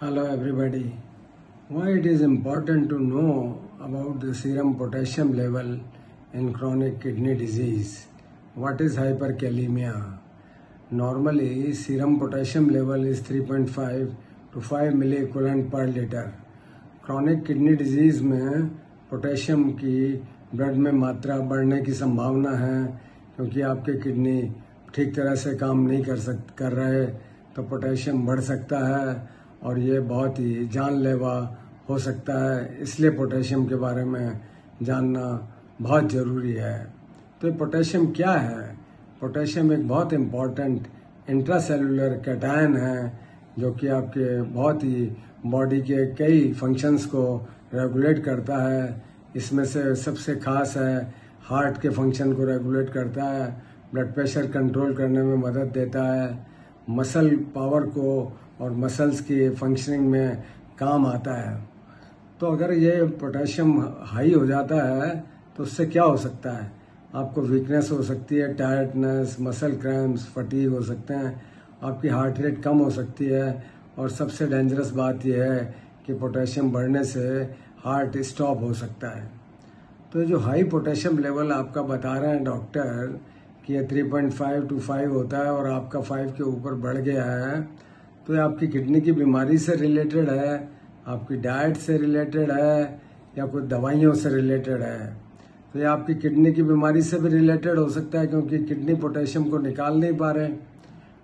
Hello everybody. Why it is important to know about the serum potassium level in chronic kidney disease? What is hyperkalemia? Normally serum potassium level is 3.5 to 5 milliequivalent per liter. Chronic kidney disease में potassium की blood में मात्रा बढ़ने की संभावना है क्योंकि आपके किडनी ठीक तरह से काम नहीं कर रहे तो पोटेशियम बढ़ सकता है और ये बहुत ही जानलेवा हो सकता है। इसलिए पोटेशियम के बारे में जानना बहुत ज़रूरी है। तो ये पोटेशियम क्या है? पोटेशियम एक बहुत इम्पॉर्टेंट इंट्रासेलुलर कैटायन है जो कि आपके बहुत ही बॉडी के कई फंक्शंस को रेगुलेट करता है। इसमें से सबसे खास है हार्ट के फंक्शन को रेगुलेट करता है, ब्लड प्रेशर कंट्रोल करने में मदद देता है, मसल पावर को और मसल्स की फंक्शनिंग में काम आता है। तो अगर ये पोटेशियम हाई हो जाता है तो उससे क्या हो सकता है? आपको वीकनेस हो सकती है, टायर्डनेस, मसल क्रैम्प्स, फटीग हो सकते हैं, आपकी हार्ट रेट कम हो सकती है और सबसे डेंजरस बात यह है कि पोटेशियम बढ़ने से हार्ट स्टॉप हो सकता है। तो जो हाई पोटेशियम लेवल आपका बता रहे हैं डॉक्टर कि ये 3.5 to 5 होता है और आपका 5 के ऊपर बढ़ गया है, तो ये आपकी किडनी की बीमारी से रिलेटेड है, आपकी डाइट से रिलेटेड है या कोई दवाइयों से रिलेटेड है? तो ये आपकी किडनी की बीमारी से भी रिलेटेड हो सकता है क्योंकि किडनी पोटेशियम को निकाल नहीं पा रहे।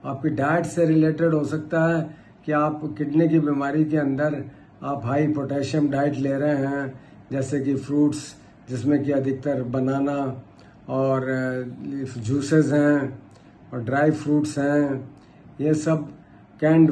आपकी डाइट से रिलेटेड हो सकता है कि आप किडनी की बीमारी के अंदर आप हाई पोटेशियम डाइट ले रहे हैं, जैसे कि फ्रूट्स जिसमें कि अधिकतर बनाना और जूसेस हैं और ड्राई फ्रूट्स हैं, ये सब canned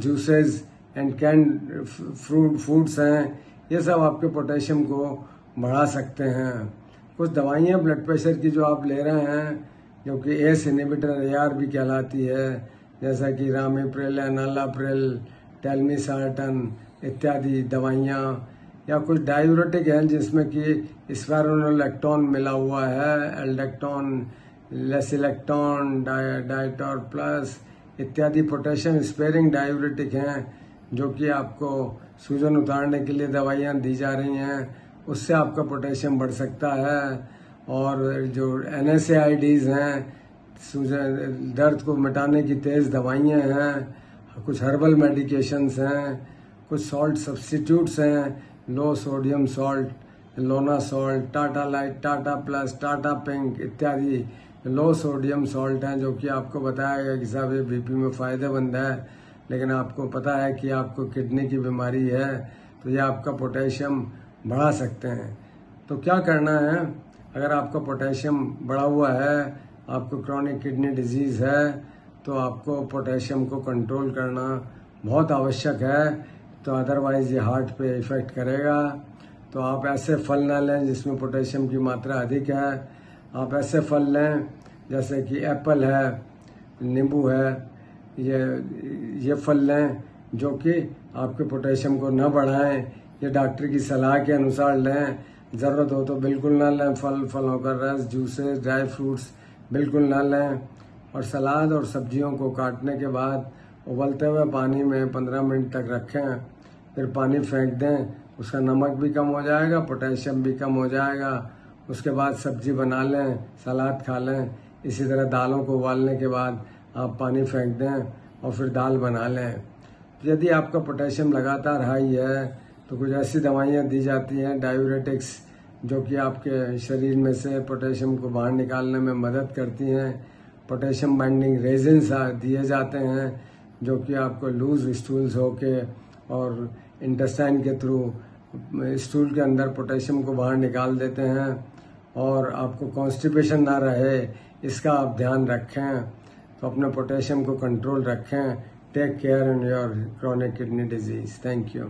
juices and canned foods हैं, ये सब आपके पोटेशियम को बढ़ा सकते हैं। कुछ दवाइयाँ ब्लड प्रेशर की जो आप ले रहे हैं जो कि एस इनहिबिटर AR भी कहलाती है, जैसा कि रामिप्रिल, एनालाप्रिल, टेलमिसार्टन इत्यादि दवाइयाँ, या कुछ डायूरेटिक हैं जिसमें कि स्पाइरोलेक्टोन मिला हुआ है, एल्डेक्टोन, लेसिलेक्टोन, डाइटोर प्लस इत्यादि पोटेशियम स्पेयरिंग डायूरेटिक हैं जो कि आपको सूजन उतारने के लिए दवाइयाँ दी जा रही हैं, उससे आपका पोटेशियम बढ़ सकता है। और जो NSAIDs हैं, सूजन दर्द को मिटाने की तेज़ दवाइयाँ हैं, कुछ हर्बल मेडिकेशंस हैं, कुछ सॉल्ट सब्स्टिट्यूट्स हैं, लो सोडियम सॉल्ट, लोना salt, Tata light, Tata plus, Tata pink इत्यादि लो सोडियम सॉल्ट हैं जो कि आपको बताया गया कि साहब ये BP में फ़ायदेमंद है, लेकिन आपको पता है कि आपको किडनी की बीमारी है तो ये आपका पोटेशियम बढ़ा सकते हैं। तो क्या करना है? अगर आपका पोटेशियम बढ़ा हुआ है, आपको क्रोनिक किडनी डिजीज़ है, तो आपको पोटेशियम को कंट्रोल करना बहुत आवश्यक है, तो अदरवाइज़ ये हार्ट पे इफ़ेक्ट करेगा। तो आप ऐसे फल ना लें जिसमें पोटेशियम की मात्रा अधिक है। आप ऐसे फल लें जैसे कि एप्पल है, नींबू है, ये फल लें जो कि आपके पोटेशियम को न बढ़ाएं। ये डॉक्टर की सलाह के अनुसार लें। ज़रूरत हो तो बिल्कुल ना लें। फलों का रस, जूसेस, ड्राई फ्रूट्स बिल्कुल ना लें। और सलाद और सब्जियों को काटने के बाद उबलते हुए पानी में 15 मिनट तक रखें, फिर पानी फेंक दें। उसका नमक भी कम हो जाएगा, पोटेशियम भी कम हो जाएगा। उसके बाद सब्जी बना लें, सलाद खा लें। इसी तरह दालों को उबालने के बाद आप पानी फेंक दें और फिर दाल बना लें। यदि आपका पोटेशियम लगातार हाई है तो कुछ ऐसी दवाइयाँ दी जाती हैं, डायूरेटिक्स, जो कि आपके शरीर में से पोटेशियम को बाहर निकालने में मदद करती हैं। पोटेशियम बाइंडिंग रेजिन्स दिए जाते हैं जो कि आपको लूज स्टूल्स होके और इंटेस्टाइन के थ्रू स्टूल के अंदर पोटेशियम को बाहर निकाल देते हैं और आपको कॉन्स्टिपेशन ना रहे इसका आप ध्यान रखें। तो अपने पोटेशियम को कंट्रोल रखें। Take care in your chronic kidney disease. Thank you.